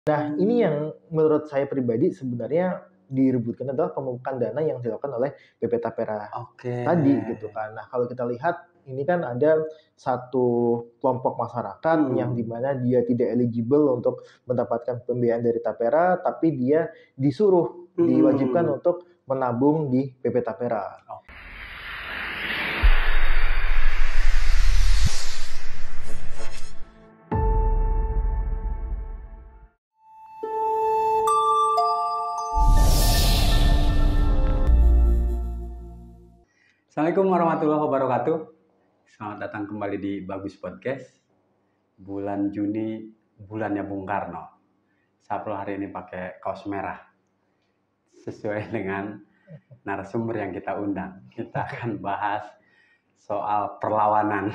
Nah, ini yang menurut saya pribadi sebenarnya direbutkan adalah pembukaan dana yang dilakukan oleh BP Tapera Oke. tadi gitu kan. Nah, kalau kita lihat ini kan ada satu kelompok masyarakat yang dimana dia tidak eligible untuk mendapatkan pembiayaan dari Tapera, tapi dia diwajibkan untuk menabung di BP Tapera. Assalamualaikum warahmatullahi wabarakatuh. Selamat datang kembali di Bagus Podcast. Bulan Juni, bulannya Bung Karno. Saprol hari ini pakai kaos merah. Sesuai dengan narasumber yang kita undang. Kita akan bahas soal perlawanan.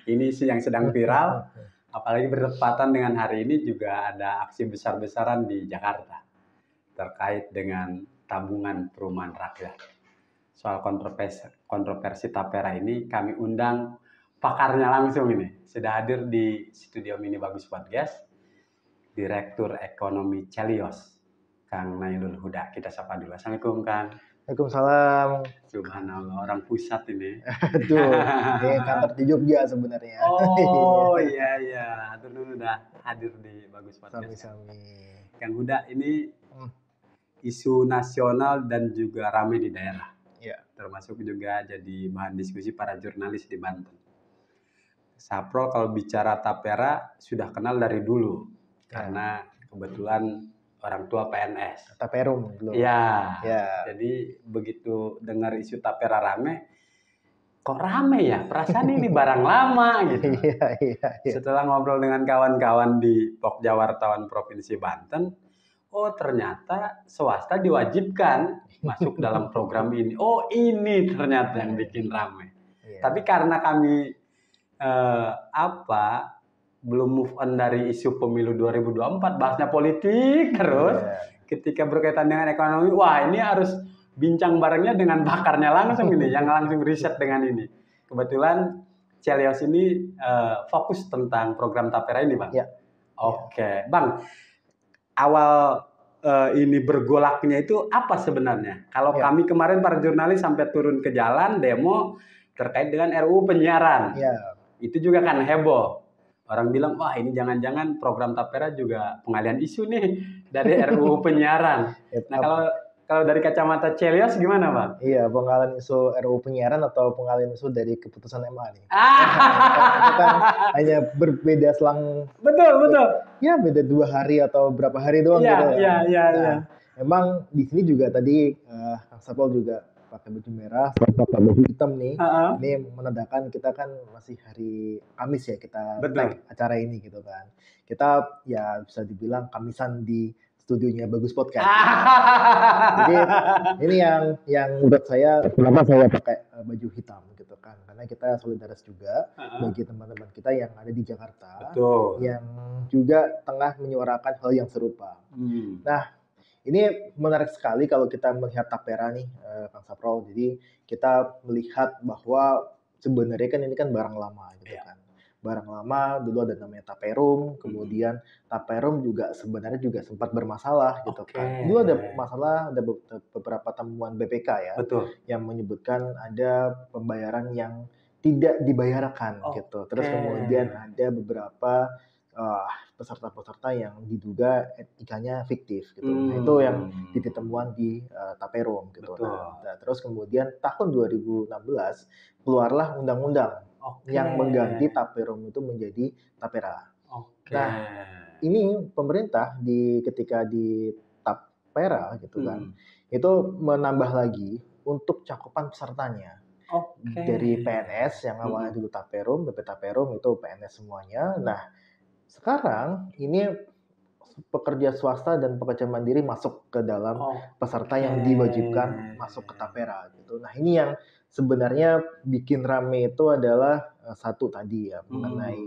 Ini isu yang sedang viral. Apalagi bertepatan dengan hari ini juga ada aksi besar-besaran di Jakarta. Terkait dengan tabungan perumahan rakyat. Soal kontroversi Tapera ini kami undang pakarnya langsung ini. Sudah hadir di studio Mini Bagus Podcast, Direktur Ekonomi Celios, Kang Nailul Huda. Kita sapa dulu. Assalamualaikum, Kang. Waalaikumsalam. Subhanallah, orang pusat ini. Aduh, ini kantor di Jogja sebenarnya. Oh iya. Dulu udah hadir di Bagus Podcast. Sami-sami. Kang Huda, ini isu nasional dan juga ramai di daerah. Ya. Termasuk juga jadi bahan diskusi para jurnalis di Banten. Saprol kalau bicara Tapera sudah kenal dari dulu, karena kebetulan orang tua PNS. Taperum dulu. Ya. Jadi begitu dengar isu Tapera rame, kok rame ya? Perasaan ini barang lama gitu. Iya. Setelah ngobrol dengan kawan-kawan di Pokja Wartawan Provinsi Banten, oh ternyata swasta diwajibkan masuk dalam program ini. Oh ini ternyata yang bikin ramai. Tapi karena kami belum move on dari isu pemilu 2024, bahasnya politik terus. Ketika berkaitan dengan ekonomi, wah ini harus bincang barengnya dengan bakarnya langsung ini, yang langsung riset dengan ini. Kebetulan Celios ini fokus tentang program Tapera ini, Bang. Ya. Oke, Bang. Awal ini bergolaknya itu apa sebenarnya? Kalau kami kemarin para jurnalis sampai turun ke jalan demo terkait dengan RUU penyiaran. Itu juga kan heboh. Orang bilang, wah ini jangan-jangan program Tapera juga pengalian isu nih dari RUU penyiaran. Nah kalau dari kacamata Celios gimana, Bang? Iya, pengalian isu RUU penyiaran atau pengalian isu dari keputusan MA nih. Itu kan hanya berbeda selang. Betul. Ya beda 2 hari atau berapa hari doang gitu. Iya. Memang di sini juga tadi Kang Sapol juga pakai baju merah, pakai baju hitam nih. Ini menandakan kita kan masih hari Kamis ya kita tag acara ini gitu kan. Kita ya bisa dibilang Kamisan di studionya Bagus Podcast. Jadi ini yang menurut saya kenapa saya pakai baju hitam gitu kan, karena kita solidaris juga bagi teman-teman kita yang ada di Jakarta. Yang juga tengah menyuarakan hal yang serupa. Nah, ini menarik sekali kalau kita melihat Tapera nih, Kang Saprol. Jadi kita melihat bahwa sebenarnya kan ini kan barang lama gitu kan. Barang lama dulu ada namanya Taperum, kemudian Taperum juga sebenarnya juga sempat bermasalah gitu kan. Dulu ada masalah, ada beberapa temuan BPK ya, yang menyebutkan ada pembayaran yang tidak dibayarkan gitu. Terus kemudian ada beberapa peserta-peserta yang diduga etikanya fiktif gitu. Nah, itu yang titik temuan di Taperum gitu. Nah, terus kemudian tahun 2016 keluarlah undang-undang yang mengganti Taperum itu menjadi Tapera. Nah, ini pemerintah ketika di Tapera gitu kan, itu menambah lagi untuk cakupan pesertanya. Dari PNS yang awalnya dulu Taperum, BP Taperum itu PNS semuanya. Nah, sekarang ini pekerja swasta dan pekerja mandiri masuk ke dalam peserta yang diwajibkan masuk ke Tapera gitu. Nah, ini yang sebenarnya bikin rame itu adalah satu tadi ya mengenai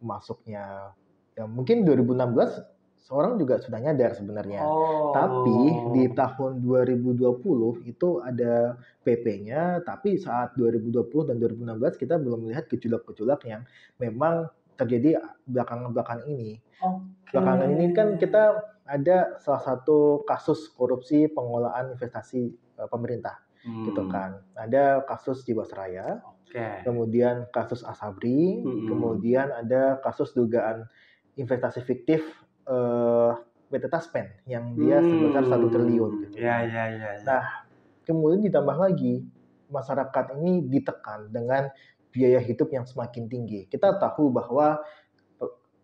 masuknya ya mungkin 2016 seorang juga sudah nyadar sebenarnya. Tapi di tahun 2020 itu ada PP-nya, tapi saat 2020 dan 2016 kita belum melihat gejolak-gejolak yang memang terjadi belakangan ini. Oke. Belakangan ini kan kita ada salah satu kasus korupsi pengelolaan investasi pemerintah, gitu kan. Ada kasus Jiwasraya, kemudian kasus Asabri, kemudian ada kasus dugaan investasi fiktif PT Taspen yang dia sebesar 1 triliun. Gitu. Ya. Nah, kemudian ditambah lagi masyarakat ini ditekan dengan biaya hidup yang semakin tinggi. Kita tahu bahwa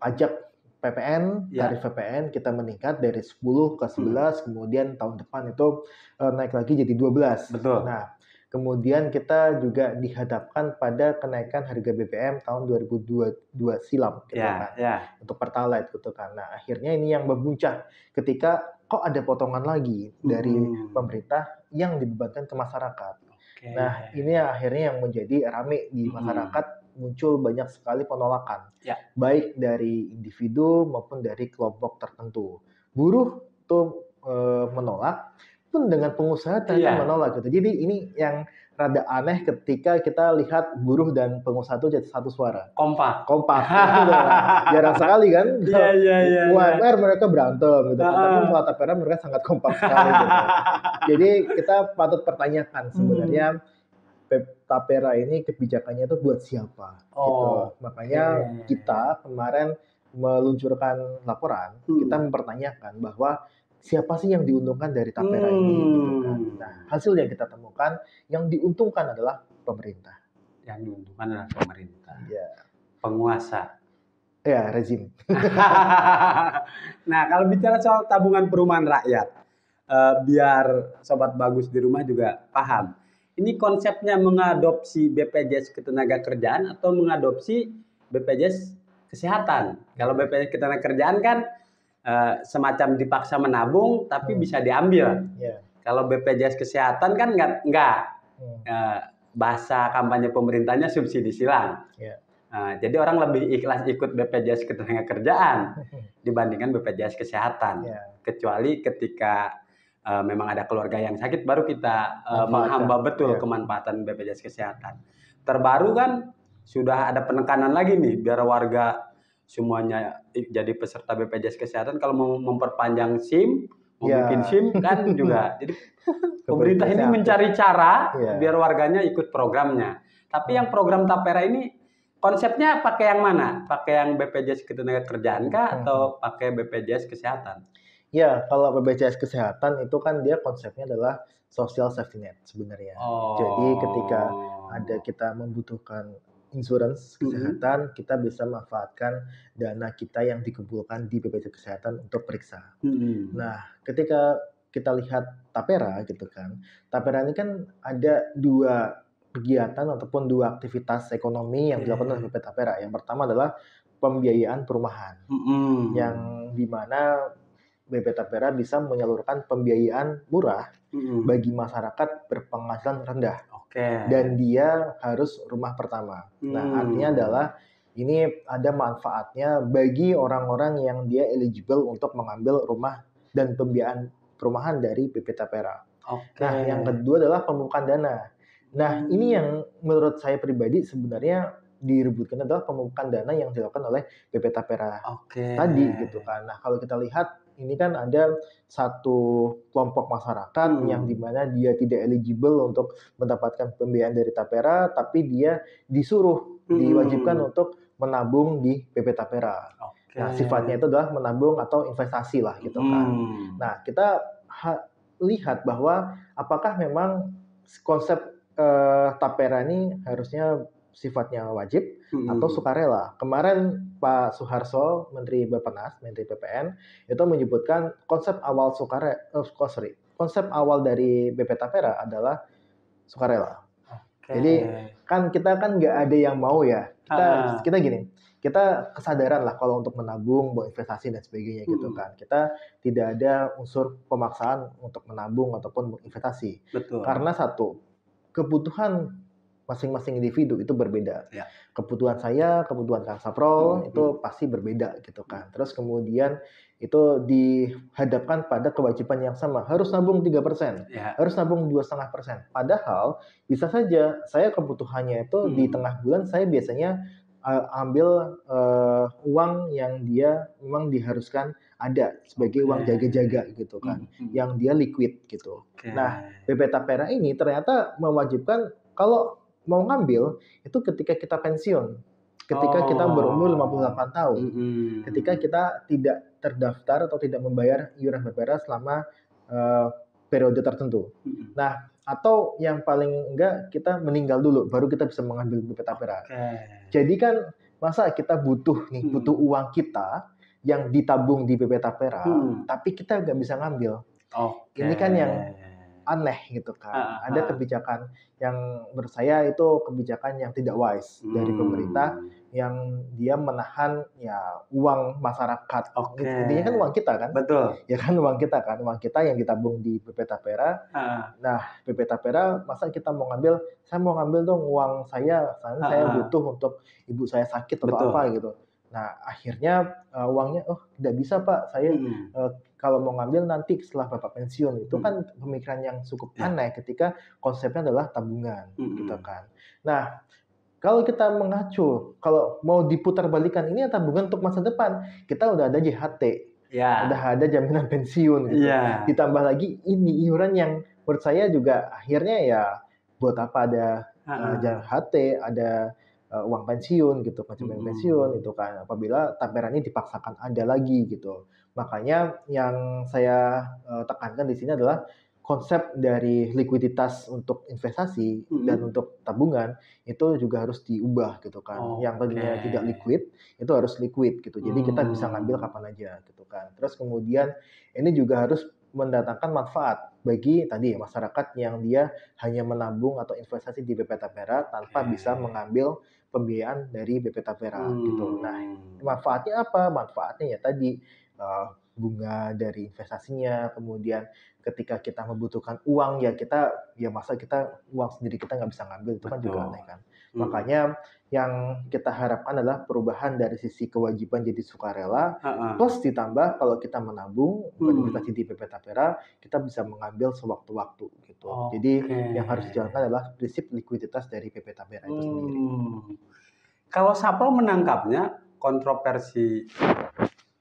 pajak PPN, tarif PPN kita meningkat dari 10 ke 11, kemudian tahun depan itu naik lagi jadi 12. Betul. Nah, kemudian kita juga dihadapkan pada kenaikan harga BBM tahun 2022 silam gitu kan. Untuk Pertalite gitu kan. Nah, akhirnya ini yang membuncah ketika kok ada potongan lagi dari pemerintah yang dibebankan ke masyarakat. Nah, ini akhirnya yang menjadi rame di masyarakat, muncul banyak sekali penolakan, baik dari individu maupun dari kelompok tertentu. Buruh tuh menolak, pun dengan pengusaha ternyata menolak gitu. Jadi ini yang rada aneh ketika kita lihat buruh dan pengusaha itu jadi satu suara. Kompak. Jarang sekali kan. Iya. UMR mereka berantem gitu. Tapi soal Tapera mereka sangat kompak sekali gitu. Jadi kita patut pertanyakan sebenarnya Tapera ini kebijakannya itu buat siapa gitu. Makanya kita kemarin meluncurkan laporan, kita mempertanyakan bahwa siapa sih yang diuntungkan dari Tapera ini gitu kan. Nah, hasil yang kita temukan yang diuntungkan adalah pemerintah. Yang diuntungkan adalah pemerintah. Ya. Penguasa. Ya, rezim. Nah, kalau bicara soal tabungan perumahan rakyat, biar Sobat Bagus di rumah juga paham. Ini konsepnya mengadopsi BPJS Ketenagakerjaan atau mengadopsi BPJS Kesehatan. Kalau BPJS Ketenagakerjaan kan semacam dipaksa menabung tapi bisa diambil. Kalau BPJS Kesehatan kan enggak. Bahasa kampanye pemerintahnya subsidi silang. Jadi orang lebih ikhlas ikut BPJS Ketenagakerjaan dibandingkan BPJS Kesehatan. Kecuali ketika memang ada keluarga yang sakit, baru kita menghamba betul kemanfaatan BPJS Kesehatan. Terbaru kan sudah ada penekanan lagi nih, biar warga semuanya jadi peserta BPJS Kesehatan. Kalau mau memperpanjang SIM, mau bikin SIM kan juga. Jadi pemerintah ini mencari cara biar warganya ikut programnya. Tapi yang program Tapera ini konsepnya pakai yang mana? Pakai yang BPJS Ketenagakerjaan kah atau pakai BPJS Kesehatan? Ya, kalau BPJS Kesehatan itu kan dia konsepnya adalah social safety net sebenarnya. Jadi ketika ada kita membutuhkan insurans kesehatan, kita bisa memanfaatkan dana kita yang dikumpulkan di BPJS Kesehatan untuk periksa. Nah, ketika kita lihat Tapera gitu kan, Tapera ini kan ada 2 kegiatan ataupun 2 aktivitas ekonomi yang dilakukan oleh BP Tapera. Yang pertama adalah pembiayaan perumahan, yang dimana BP Tapera bisa menyalurkan pembiayaan murah bagi masyarakat berpenghasilan rendah. Dan dia harus rumah pertama. Nah, artinya adalah ini ada manfaatnya bagi orang-orang yang dia eligible untuk mengambil rumah dan pembiayaan perumahan dari BP Tapera. Nah, yang kedua adalah pembukaan dana. Nah, ini yang menurut saya pribadi sebenarnya direbutkan adalah pembukaan dana yang dilakukan oleh BP Tapera tadi gitu kan. Nah, kalau kita lihat ini kan ada satu kelompok masyarakat yang dimana dia tidak eligible untuk mendapatkan pembiayaan dari Tapera, tapi dia diwajibkan untuk menabung di BP Tapera. Nah, sifatnya itu adalah menabung atau investasi lah gitu kan. Nah, kita lihat bahwa apakah memang konsep Tapera ini harusnya sifatnya wajib atau sukarela. Kemarin Pak Suharso, Menteri Bappenas, Menteri PPN, itu menyebutkan konsep awal konsep awal dari BP Tapera adalah sukarela. Jadi kan kita kan nggak ada yang mau ya. Kita gini, kita kesadaran lah kalau untuk menabung, mau investasi dan sebagainya gitu kan. Kita tidak ada unsur pemaksaan untuk menabung ataupun investasi. Karena satu, kebutuhan masing-masing individu itu berbeda. Kebutuhan saya, kebutuhan Kang Saprol itu pasti berbeda gitu kan. Terus kemudian itu dihadapkan pada kewajiban yang sama. Harus nabung 3%, harus nabung 2,5%. Padahal bisa saja saya kebutuhannya itu di tengah bulan saya biasanya ambil uang yang dia memang diharuskan ada sebagai uang jaga-jaga gitu kan, yang dia liquid gitu. Nah, BP Tapera ini ternyata mewajibkan kalau mau ngambil itu ketika kita pensiun, ketika kita berumur 58 tahun, ketika kita tidak terdaftar atau tidak membayar iuran BPRA selama periode tertentu. Nah, atau yang paling enggak kita meninggal dulu baru kita bisa mengambil BP Tapera. Jadi kan masa kita butuh uang kita yang ditabung di BP Tapera, tapi kita nggak bisa ngambil. Ini kan yang aneh gitu kan. Ada kebijakan yang menurut saya itu kebijakan yang tidak wise dari pemerintah, yang dia menahan ya uang masyarakat. Intinya kan uang kita kan. Betul. Ya kan uang kita kan, uang kita yang ditabung di BP Tapera. Nah, BP Tapera masa kita mau ngambil, saya mau ngambil dong uang saya butuh untuk ibu saya sakit atau apa gitu. Nah, akhirnya uangnya, tidak bisa Pak, saya kalau mau ngambil nanti setelah Bapak pensiun. Itu kan pemikiran yang cukup aneh ketika konsepnya adalah tabungan, gitu kan. Nah, kalau kita mengacu, kalau mau diputar balikan ini tabungan untuk masa depan, kita udah ada JHT, udah ada jaminan pensiun gitu. Ditambah lagi ini iuran yang menurut saya juga akhirnya ya buat apa ada JHT, ada uang pensiun gitu, jaminan pensiun itu kan, apabila Tapera ini dipaksakan ada lagi gitu. Makanya yang saya tekankan di sini adalah konsep dari likuiditas untuk investasi dan untuk tabungan itu juga harus diubah gitu kan. Yang tadinya tidak liquid itu harus liquid gitu. Jadi kita bisa ngambil kapan aja gitu kan. Terus kemudian ini juga harus mendatangkan manfaat bagi tadi masyarakat yang dia hanya menabung atau investasi di BP Tapera tanpa bisa mengambil pembiayaan dari BP Tapera gitu. Nah, manfaatnya apa? Manfaatnya ya tadi bunga dari investasinya, kemudian ketika kita membutuhkan uang ya masa kita uang sendiri kita nggak bisa ngambil, itu kan juga aneh kan. Makanya yang kita harapkan adalah perubahan dari sisi kewajiban jadi sukarela, plus ditambah kalau kita menabung berinvestasi di BP Tapera, kita bisa mengambil sewaktu-waktu gitu. Jadi yang harus dijalankan adalah prinsip likuiditas dari BP Tapera itu sendiri. Kalau Sapro menangkapnya kontroversi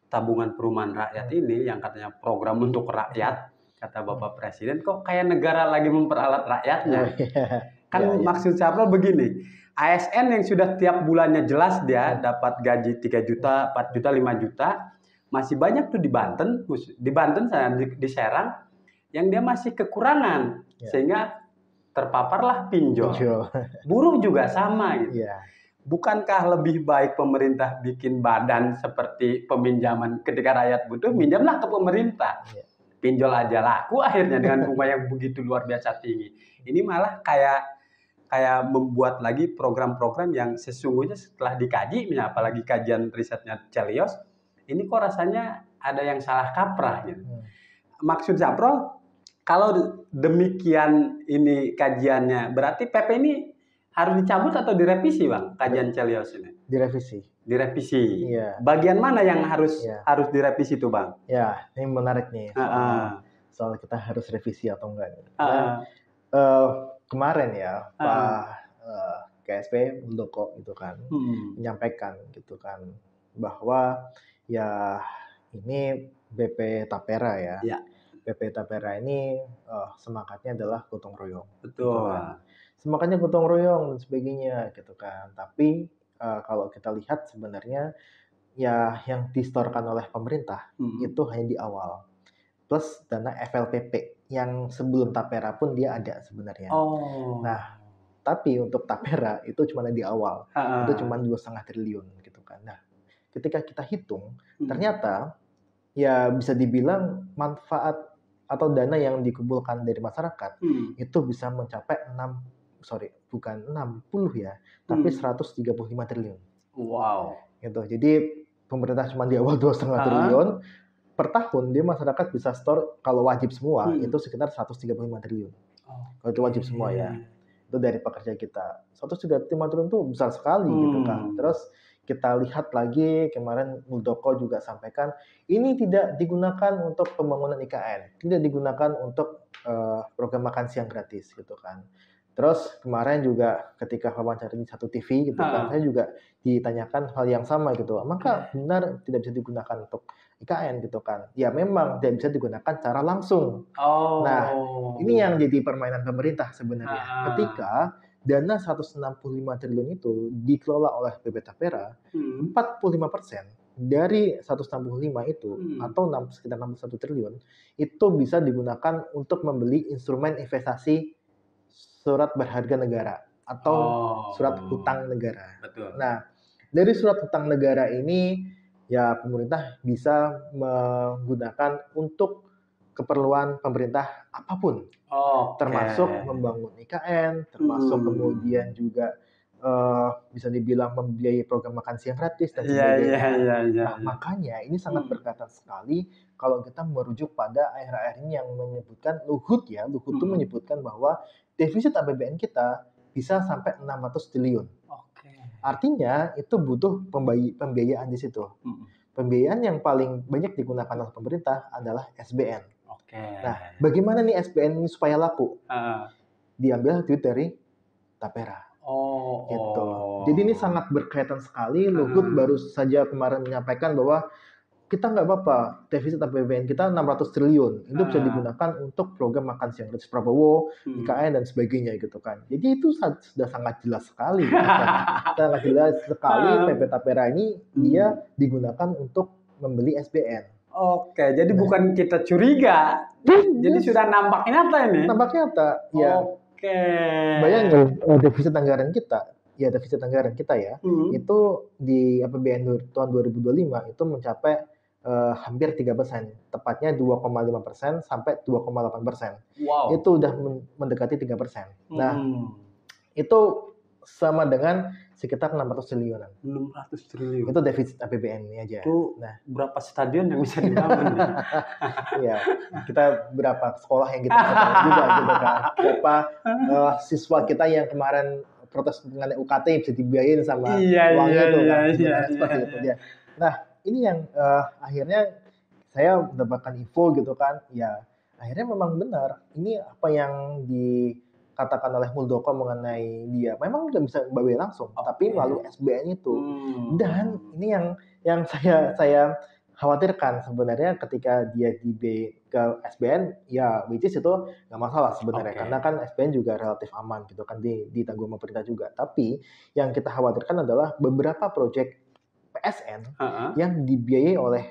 tabungan perumahan rakyat ini yang katanya program untuk rakyat, kata Bapak Presiden, kok kayak negara lagi memperalat rakyatnya. Maksud Sapro begini, ASN yang sudah tiap bulannya jelas dia dapat gaji 3 juta, 4 juta, 5 juta, masih banyak tuh di Banten saya di Serang yang dia masih kekurangan, sehingga terpaparlah pinjol. Buruh juga sama gitu. Bukankah lebih baik pemerintah bikin badan seperti peminjaman ketika rakyat butuh, minjamlah ke pemerintah. Pinjol aja laku akhirnya dengan bunga yang begitu luar biasa tinggi. Ini malah kayak membuat lagi program-program yang sesungguhnya setelah dikaji, apalagi kajian risetnya Celios, ini kok rasanya ada yang salah kaprah gitu. Maksud Sapro, kalau demikian ini kajiannya, berarti PP ini harus dicabut atau direvisi, Bang, kajian Celios ini? Direvisi. Iya. Bagian mana yang harus direvisi tuh, Bang? Ya, ini menarik nih soal kita harus revisi atau enggak. Kemarin ya Pak KSP Muldoko itu kan menyampaikan gitu kan bahwa ya ini BP Tapera ya. BP Tapera ini semangatnya adalah gotong royong. Betul. Gitu kan. Semangatnya gotong royong dan sebagainya gitu kan. Tapi kalau kita lihat sebenarnya ya yang distorkan oleh pemerintah itu hanya di awal. Plus dana FLPP yang sebelum Tapera pun dia ada sebenarnya. Nah, tapi untuk Tapera itu cuma di awal. Itu cuma 2,5 triliun gitu kan. Nah, ketika kita hitung, ternyata ya bisa dibilang manfaat atau dana yang dikumpulkan dari masyarakat itu bisa mencapai 60 ya, tapi 135 triliun. Wow. Gitu. Jadi pemerintah cuma di awal 2,5 triliun, per tahun dia masyarakat bisa store kalau wajib semua itu sekitar 135 triliun. Kalau itu wajib semua ya. Itu dari pekerja kita. 135 triliun itu besar sekali gitu kan. Terus kita lihat lagi kemarin Muldoko juga sampaikan ini tidak digunakan untuk pembangunan IKN, tidak digunakan untuk program makan siang gratis gitu kan. Terus kemarin juga ketika wawancara di satu TV gitu kan, saya juga ditanyakan hal yang sama gitu. Maka benar tidak bisa digunakan untuk IKN gitu kan. Ya memang tidak bisa digunakan secara langsung. Nah, ini yang jadi permainan pemerintah sebenarnya. Ketika dana 165 triliun itu dikelola oleh BP Tapera, 45% dari 165 itu atau sekitar 61 triliun itu bisa digunakan untuk membeli instrumen investasi surat berharga negara atau surat hutang negara. Betul. Nah, dari surat hutang negara ini ya pemerintah bisa menggunakan untuk keperluan pemerintah apapun. Termasuk membangun IKN, termasuk kemudian juga bisa dibilang membiayai program makan siang gratis dan sebagainya. Nah, makanya ini sangat berkaitan sekali kalau kita merujuk pada akhir-akhir ini yang menyebutkan Luhut itu menyebutkan bahwa defisit APBN kita bisa sampai 600 triliun. Artinya itu butuh pembiayaan di situ. Pembiayaan yang paling banyak digunakan oleh pemerintah adalah SBN. Nah, bagaimana nih SBN ini supaya laku? Diambil duit dari Tapera. Gitu. Jadi ini sangat berkaitan sekali. Luhut baru saja kemarin menyampaikan bahwa kita nggak apa-apa, defisit APBN kita 600 triliun. Itu bisa digunakan untuk program makan siang gratis Prabowo, IKN dan sebagainya gitu kan. Jadi itu sudah sangat jelas sekali. Sangat jelas sekali PP Tapera ini dia digunakan untuk membeli SBN. Jadi bukan kita curiga. Jadi sudah nampak nyata ini. Nampak nyata, ya. Bayangin defisit anggaran kita ya, itu di APBN tahun 2025 itu mencapai hampir 3%, tepatnya 2,5% sampai 2,8%. Itu udah mendekati 3%. Nah, itu sama dengan sekitar 600 triliunan. 600 triliun. Itu defisit APBN ini aja. Itu berapa stadion yang bisa dibangun? Iya, kita berapa sekolah yang kita bangun juga gitu kan. Berapa siswa kita yang kemarin protes mengenai UKT bisa dibiayain sama uangnya itu kan. Seperti itu dia. Nah, ini yang akhirnya saya mendapatkan info gitu kan. Ya, akhirnya memang benar. Ini apa yang dikatakan oleh Muldoko mengenai dia. Memang udah bisa membayar langsung, tapi melalui SBN itu. Dan ini yang saya khawatirkan sebenarnya ketika dia ke SBN, ya which is itu nggak masalah sebenarnya. Karena kan SBN juga relatif aman gitu kan, ditanggung pemerintah juga. Tapi yang kita khawatirkan adalah beberapa proyek PSN yang dibiayai oleh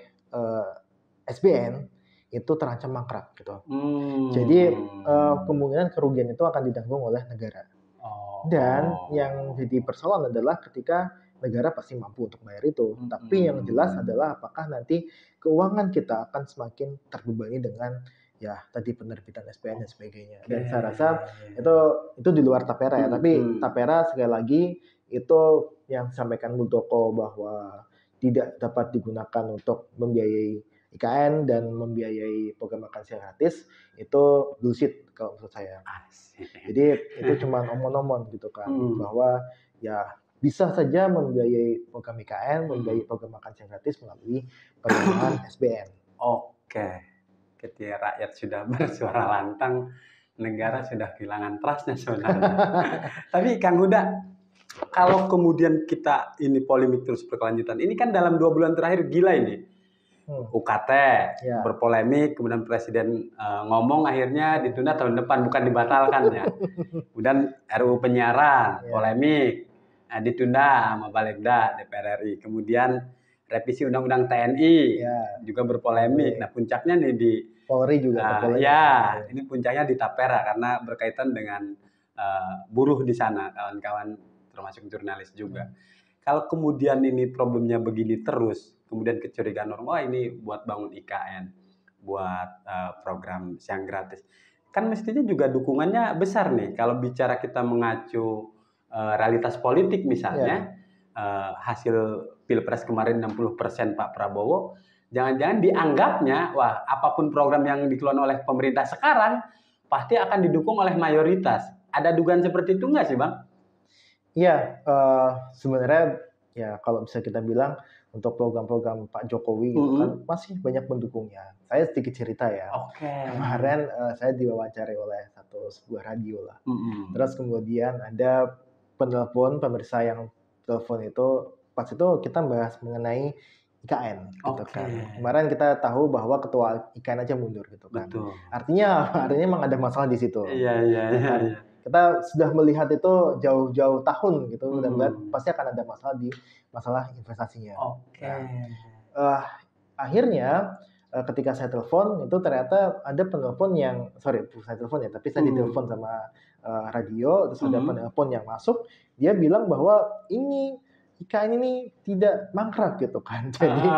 SBN itu terancam mangkrak gitu. Jadi kemungkinan kerugian itu akan ditanggung oleh negara. Dan yang jadi persoalan adalah ketika negara pasti mampu untuk bayar itu. Tapi yang jelas adalah apakah nanti keuangan kita akan semakin terbebani dengan ya tadi penerbitan SBN dan sebagainya. Dan saya rasa itu di luar Tapera ya. Tapi Tapera sekali lagi itu yang disampaikan Muldoko bahwa tidak dapat digunakan untuk membiayai IKN dan membiayai program makan siang gratis itu bullshit kalau menurut saya. Jadi itu cuma omong-omong gitu kan, bahwa ya bisa saja membiayai program IKN, membiayai program makan siang gratis melalui pendanaan SBN. Ketika rakyat sudah bersuara lantang, negara sudah kehilangan trust-nya sebenarnya. Tapi Kang Huda, kalau kemudian kita ini polemik terus berkelanjutan, ini kan dalam 2 bulan terakhir gila ini. UKT berpolemik, kemudian Presiden ngomong akhirnya ditunda tahun depan, bukan dibatalkan ya. Kemudian RUU penyiaran, polemik, ditunda sama Balegda DPR RI. Kemudian revisi Undang-Undang TNI juga berpolemik. Nah puncaknya nih di Polri juga berpolemik. Ini puncaknya di Tapera karena berkaitan dengan buruh di sana, kawan-kawan termasuk jurnalis juga. Kalau kemudian ini problemnya begini terus, kemudian kecurigaan orang, ini buat bangun IKN, buat program siang gratis. Kan mestinya juga dukungannya besar nih. Kalau bicara kita mengacu realitas politik misalnya, hasil Pilpres kemarin 60% Pak Prabowo, jangan-jangan dianggapnya, wah apapun program yang dikeluarkan oleh pemerintah sekarang, pasti akan didukung oleh mayoritas. Ada dugaan seperti itu nggak sih Bang? Iya, sebenarnya ya kalau bisa kita bilang untuk program-program Pak Jokowi gitu kan masih banyak pendukungnya. Saya sedikit cerita ya. Kemarin saya diwawancarai oleh sebuah radio lah. Terus kemudian ada penelpon pemirsa yang telepon itu, pas itu kita bahas mengenai IKN gitu kan. Kemarin kita tahu bahwa ketua IKN aja mundur gitu kan. Betul. Artinya memang ada masalah di situ. Iya. Kita sudah melihat itu jauh-jauh tahun gitu, dan pasti akan ada masalah investasinya. Akhirnya ketika saya telepon itu ternyata ada penelpon yang bukan saya telepon ya, tapi saya ditelepon sama radio, terus ada penelpon yang masuk, dia bilang bahwa ini IKN ini tidak mangkrak gitu kan. Jadi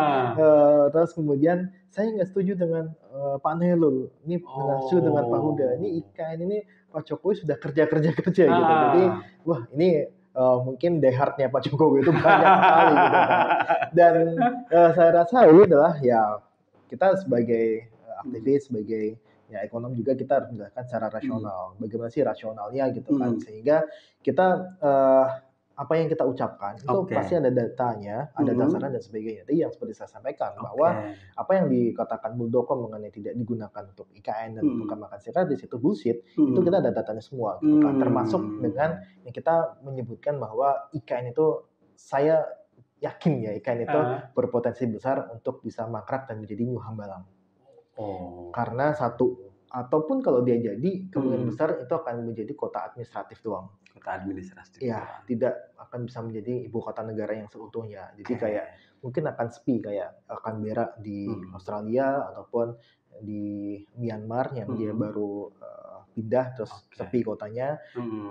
terus kemudian saya nggak setuju dengan Pak Nailul, ini nggak setuju dengan Pak Huda, ini IKN ini Pak Jokowi sudah kerja gitu. Jadi wah ini mungkin die hard-nya Pak Jokowi itu banyak sekali gitu kan. Dan saya rasa ini adalah ya kita sebagai aktivis, sebagai ya ekonom juga kita harus menjelaskan secara rasional. Bagaimana sih rasionalnya gitu kan, sehingga kita apa yang kita ucapkan itu pasti ada datanya, ada dasarnya dan sebagainya. Jadi yang seperti saya sampaikan bahwa apa yang dikatakan Muldoko mengenai tidak digunakan untuk IKN dan bukan makan sikat di situ bullshit, itu kita ada datanya semua gitu kan. Termasuk dengan yang kita menyebutkan bahwa IKN itu, saya yakin ya IKN itu berpotensi besar untuk bisa mangkrak dan menjadi New Hambalang. Karena satu, ataupun kalau dia jadi, kemungkinan besar itu akan menjadi kota administratif doang. Kota administratif. Ya, tidak akan bisa menjadi ibu kota negara yang seutuhnya. Jadi kayak mungkin akan sepi kayak Canberra di Australia ataupun di Myanmar yang dia baru pindah terus sepi kotanya.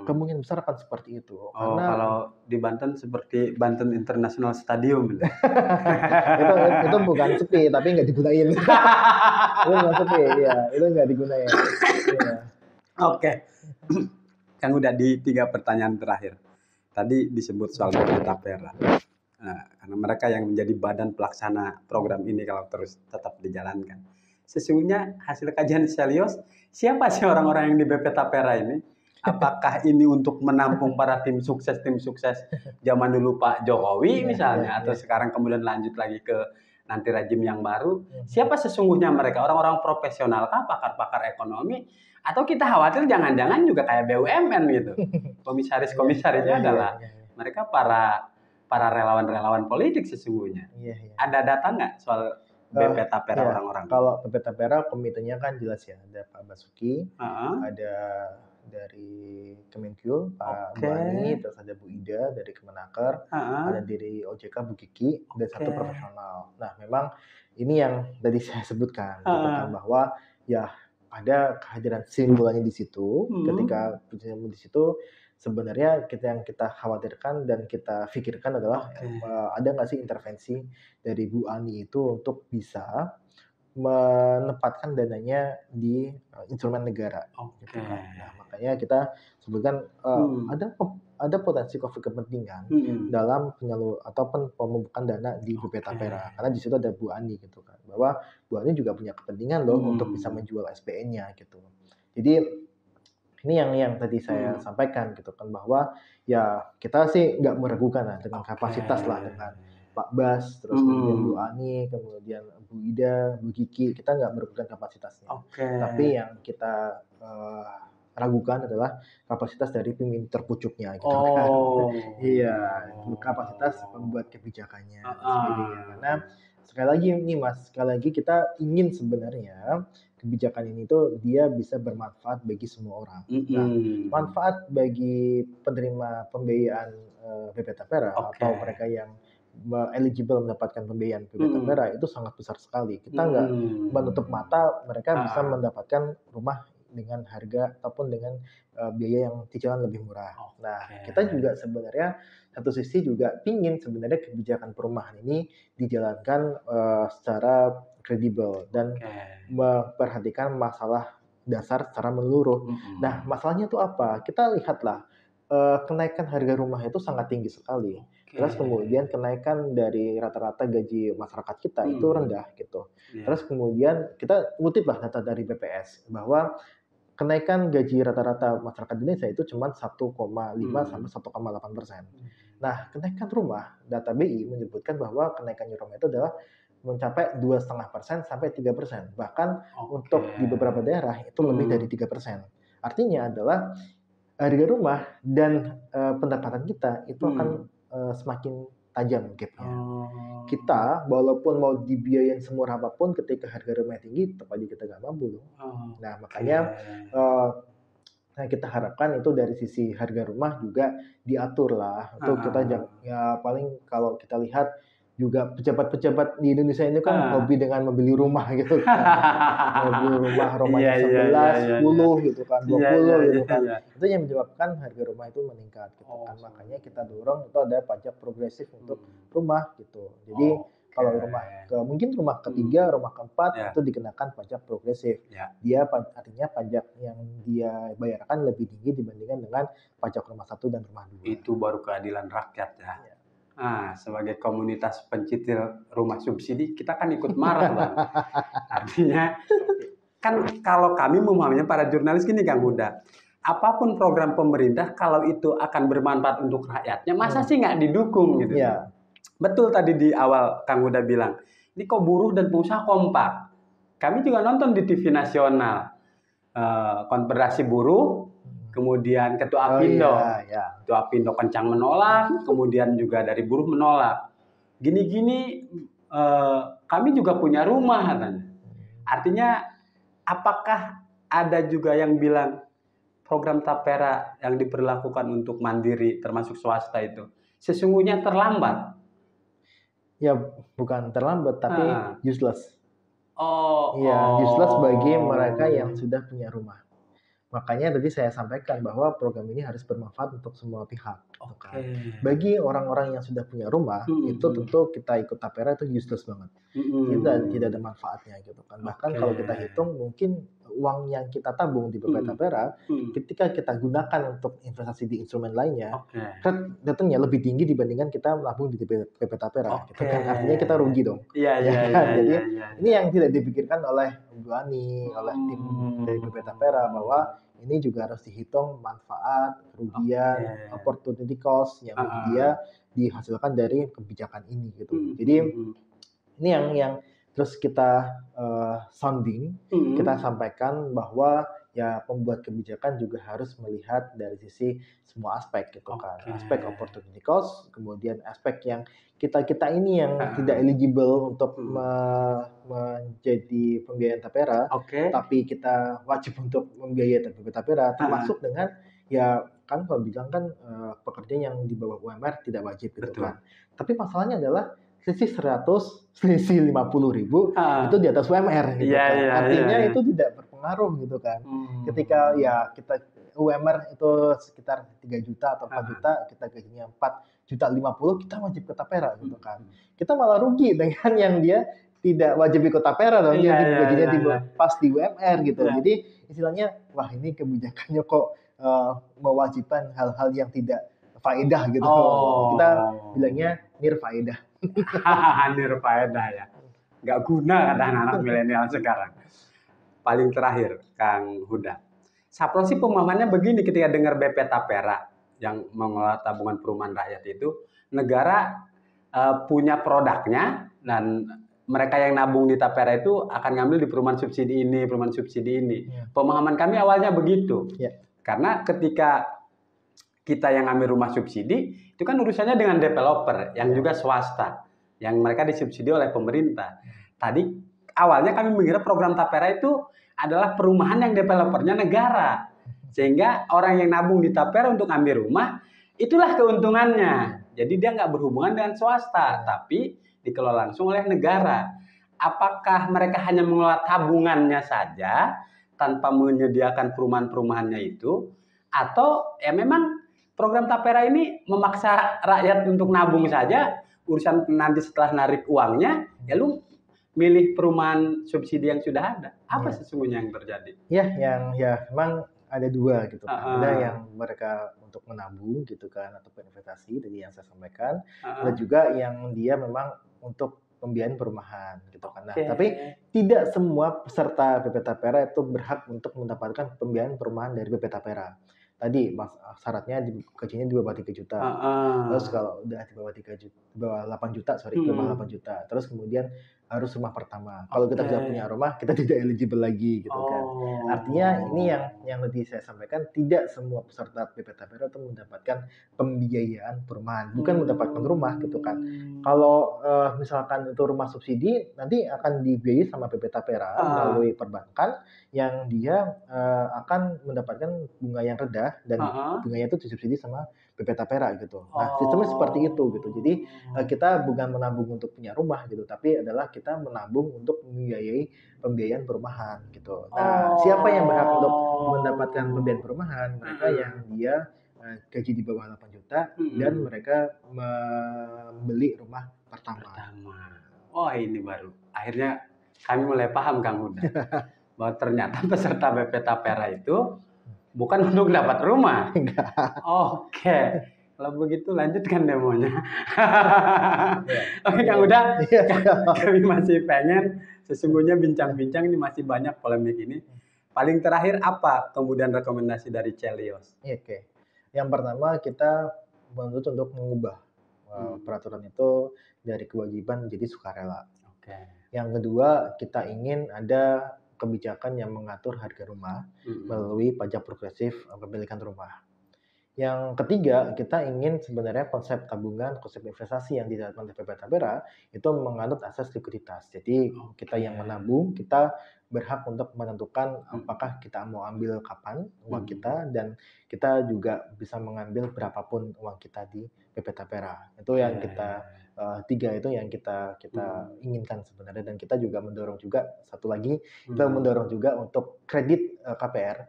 Kemungkinan besar akan seperti itu. Karena kalau di Banten seperti Banten International Stadium. itu bukan sepi tapi nggak digunain. Itu nggak sepi, ya itu nggak digunain. Kan udah di 3 pertanyaan terakhir. Tadi disebut soal BP Tapera. Nah, karena mereka yang menjadi badan pelaksana program ini kalau terus tetap dijalankan. Sesungguhnya hasil kajian Selyos, siapa sih orang-orang yang di BP Tapera ini? Apakah ini untuk menampung para tim sukses zaman dulu Pak Jokowi misalnya, atau sekarang kemudian lanjut lagi ke nanti rejim yang baru? Siapa sesungguhnya mereka? Orang-orang profesional kah, pakar-pakar ekonomi? Atau kita khawatir jangan-jangan juga kayak BUMN gitu. Komisaris-komisarisnya adalah mereka para relawan-relawan politik sesungguhnya. Ada data nggak soal BP Tapera orang-orang? Kalau BP Tapera komitenya kan jelas ya, ada Pak Basuki, ada dari Kemenkyu Pak Bani, terus ada Bu Ida dari Kemenaker, ada dari OJK Bu Kiki, dan satu profesional. Nah memang ini yang tadi saya sebutkan, bahwa ya ada kehadiran simbolannya di situ. Ketika di situ sebenarnya yang kita khawatirkan dan kita pikirkan adalah ada nggak sih intervensi dari Bu Ani itu untuk bisa menempatkan dananya di instrumen negara. Gitu kan. Nah, makanya kita sebutkan ada potensi konflik kepentingan dalam ataupun pembukaan dana di BP Tapera, karena di situ ada Bu Ani gitu kan, bahwa Bu Ani juga punya kepentingan loh untuk bisa menjual SPN-nya gitu. Jadi ini yang tadi saya sampaikan gitu kan, bahwa ya kita sih nggak meragukan lah dengan kapasitas lah, dengan Pak Bas, terus kemudian Bu Ani, kemudian Bu Ida, Bu Kiki, kita nggak meragukan kapasitasnya. Tapi yang kita ragukan adalah kapasitas dari pemimpin terpucuknya gitu kan. Iya, kapasitas pembuat kebijakannya dan sebagainya. Karena sekali lagi nih Mas, kita ingin sebenarnya kebijakan ini tuh dia bisa bermanfaat bagi semua orang. Nah, manfaat bagi penerima pembiayaan BP Tapera atau mereka yang eligible mendapatkan pembiayaan BP Tapera itu sangat besar sekali. Kita nggak menutup mata mereka bisa mendapatkan rumah dengan harga ataupun dengan biaya yang cicilan lebih murah. Nah, kita juga sebenarnya satu sisi juga pingin sebenarnya kebijakan perumahan ini dijalankan secara kredibel dan memperhatikan masalah dasar secara menyeluruh. Nah, masalahnya itu apa? Kita lihatlah kenaikan harga rumah itu sangat tinggi sekali. Terus kemudian kenaikan dari rata-rata gaji masyarakat kita itu rendah gitu. Terus kemudian kita ngutiplah data dari BPS bahwa kenaikan gaji rata-rata masyarakat Indonesia itu cuma 1,5 sampai 1,8%. Nah, kenaikan rumah, data BI menyebutkan bahwa kenaikan rumah itu adalah mencapai 2,5% sampai 3%. Bahkan untuk di beberapa daerah itu lebih dari 3%. Artinya adalah harga rumah dan pendapatan kita itu akan semakin tajam gapnya. Kita walaupun mau dibiayain semurah apapun, ketika harga rumah tinggi, tetap aja kita nggak mampu. Nah, makanya kita harapkan itu dari sisi harga rumah juga diatur lah. Itu kita ya paling kalau kita lihat juga pejabat-pejabat di Indonesia ini kan hobi dengan membeli rumah gitu kan. Membeli rumahnya 11, 10 gitu kan, 20 gitu kan. Itu yang menyebabkan harga rumah itu meningkat gitu kan. Makanya kita dorong itu ada pajak progresif untuk rumah gitu. Jadi kalau mungkin rumah ketiga, rumah keempat itu dikenakan pajak progresif. Dia artinya pajak yang dia bayarkan lebih tinggi dibandingkan dengan pajak rumah 1 dan rumah 2. Itu baru keadilan rakyat ya. Sebagai komunitas pencicil rumah subsidi, kita kan ikut marah Bang. Artinya kan kalau kami memahaminya para jurnalis gini Kang Huda, apapun program pemerintah kalau itu akan bermanfaat untuk rakyatnya, masa sih nggak didukung gitu. Betul tadi di awal Kang Huda bilang, ini kok buruh dan pengusaha kompak. Kami juga nonton di TV nasional, Konfederasi Buruh, kemudian Ketua Apindo. Ketua Apindo kencang menolak, kemudian juga dari buruh menolak. Gini-gini kami juga punya rumah katanya. Artinya apakah ada juga yang bilang program Tapera yang diberlakukan untuk mandiri termasuk swasta itu sesungguhnya terlambat? Ya bukan terlambat tapi useless. Useless bagi mereka yang sudah punya rumah. Makanya tadi saya sampaikan bahwa program ini harus bermanfaat untuk semua pihak. Bagi orang-orang yang sudah punya rumah, itu tentu kita ikut Tapera itu useless banget. Tidak ada manfaatnya gitu kan. Bahkan kalau kita hitung mungkin uang yang kita tabung di BP Tapera, ketika kita gunakan untuk investasi di instrumen lainnya, returnnya lebih tinggi dibandingkan kita menabung di BP Tapera. Gitu kan. Artinya kita rugi dong. Jadi ini yang tidak dipikirkan oleh Bu Ani, oleh tim dari BP Tapera bahwa ini juga harus dihitung manfaat, kerugian, opportunity cost yang dia dihasilkan dari kebijakan ini gitu. Jadi ini yang terus kita sounding, kita sampaikan bahwa ya pembuat kebijakan juga harus melihat dari sisi semua aspek gitu kan. Aspek opportunity cost, kemudian aspek yang kita ini yang tidak eligible untuk menjadi pembiayaan Tapera, tapi kita wajib untuk membiayai Tapera, termasuk dengan ya kan kalau bilang kan pekerja yang di bawah UMR tidak wajib gitu kan. Tapi masalahnya adalah selisih 100, selisih 50.000 itu di atas UMR gitu kan. Artinya itu tidak berpengaruh gitu kan. Ketika ya kita UMR itu sekitar 3 juta atau 4 juta, kita gajinya 4,50 juta, kita wajib ke Tapera gitu kan. Kita malah rugi dengan yang dia tidak wajib ikut Tapera dong, dia gajinya pas di UMR gitu. Jadi istilahnya wah ini kebijakannya kok mewajibkan hal-hal yang tidak faedah gitu. Kita bilangnya nirfaedah. Nirfaedah ya. Nggak guna kata anak-anak milenial sekarang. Paling terakhir, Kang Huda. Sapro sih pemahamannya begini ketika dengar BP Tapera yang mengelola tabungan perumahan rakyat itu, negara punya produknya dan mereka yang nabung di Tapera itu akan ngambil di perumahan subsidi ini, perumahan subsidi ini. Pemahaman kami awalnya begitu. Karena ketika kita yang ngambil rumah subsidi, itu kan urusannya dengan developer yang juga swasta, yang mereka disubsidi oleh pemerintah. Tadi awalnya kami mengira program Tapera itu adalah perumahan yang developernya negara. Sehingga orang yang nabung di Tapera untuk ambil rumah, itulah keuntungannya. Jadi dia nggak berhubungan dengan swasta, tapi dikelola langsung oleh negara. Apakah mereka hanya mengelola tabungannya saja, tanpa menyediakan perumahan-perumahannya itu, atau ya memang program Tapera ini memaksa rakyat untuk nabung saja, urusan nanti setelah narik uangnya, ya lu milih perumahan subsidi yang sudah ada. Apa sesungguhnya yang terjadi? Ya memang ada dua gitu kan. Ada yang mereka untuk menabung gitu kan, atau investasi tadi yang saya sampaikan. Ada juga yang dia memang untuk pembiayaan perumahan gitu kan. Nah, tapi tidak semua peserta BP Tapera itu berhak untuk mendapatkan pembiayaan perumahan dari BP Tapera. tadi syaratnya gajinya di bawah 3 juta. Terus kalau udah di bawah 3 juta, di bawah 8 juta, sorry, di bawah 8 juta. Terus kemudian harus rumah pertama. Kalau kita sudah punya rumah, kita tidak eligible lagi gitu kan. Artinya ini yang lebih saya sampaikan, tidak semua peserta PP Tapera itu mendapatkan pembiayaan perumahan, bukan mendapatkan rumah gitu kan. Kalau misalkan itu rumah subsidi, nanti akan dibiayai sama PP Tapera melalui perbankan yang dia akan mendapatkan bunga yang rendah dan bunganya itu disubsidi sama PP Tapera gitu. Nah, sistemnya seperti itu gitu. Jadi kita bukan menabung untuk punya rumah gitu, tapi adalah kita menabung untuk membiayai pembiayaan perumahan gitu. Nah, siapa yang berhak untuk mendapatkan pembiayaan perumahan? Mereka yang dia gaji di bawah 8 juta dan mereka membeli rumah pertama. Oh, ini baru. Akhirnya kami mulai paham Kang Huda. Bahwa ternyata peserta BP Tapera itu bukan untuk dapat rumah. Oke. Kalau begitu lanjutkan demonya. Oke Kang Huda, kami masih pengen sesungguhnya bincang-bincang ini masih banyak polemik ini. Paling terakhir apa kemudian rekomendasi dari Chelios? Oke. Yang pertama kita menuntut untuk mengubah peraturan itu dari kewajiban menjadi sukarela. Yang kedua, kita ingin ada kebijakan yang mengatur harga rumah melalui pajak progresif kepemilikan rumah. Yang ketiga, kita ingin sebenarnya konsep tabungan, konsep investasi yang dijalankan oleh PP Tapera itu menganut asas likuiditas. Jadi kita yang menabung, kita berhak untuk menentukan apakah kita mau ambil kapan uang kita, dan kita juga bisa mengambil berapapun uang kita di PP Tapera. Itu yang kita tiga itu yang kita inginkan sebenarnya, dan kita juga mendorong juga satu lagi, kita mendorong juga untuk kredit KPR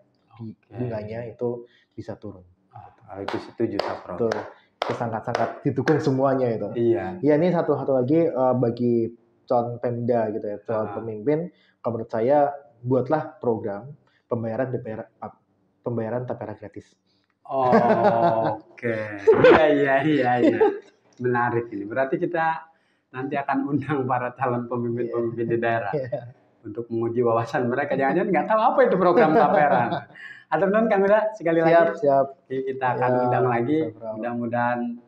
bunganya itu bisa turun. Itu setuju Pak. Itu sangat-sangat didukung semuanya itu. Iya. Ya, ini satu lagi bagi calon Pemda gitu ya, calon pemimpin, kalau menurut saya buatlah program pembayaran tapera gratis. Oke. Iya. Menarik ini. Berarti kita nanti akan undang para calon pemimpin-pemimpin di daerah untuk menguji wawasan mereka. Jangan-jangan nggak tahu apa itu program tapera. Atau non Kang Huda sekali lagi. Siap. Kita akan undang lagi. Mudah-mudahan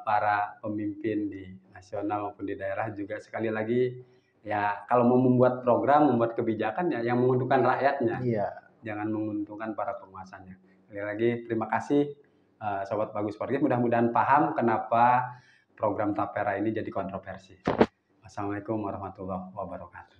para pemimpin di nasional maupun di daerah juga sekali lagi ya, kalau mau membuat program, membuat kebijakan ya yang menguntungkan rakyatnya. Jangan menguntungkan para penguasanya. Sekali lagi terima kasih Sobat Bagus Podcast. Mudah-mudahan paham kenapa program tapera ini jadi kontroversi. Wassalamualaikum warahmatullahi wabarakatuh.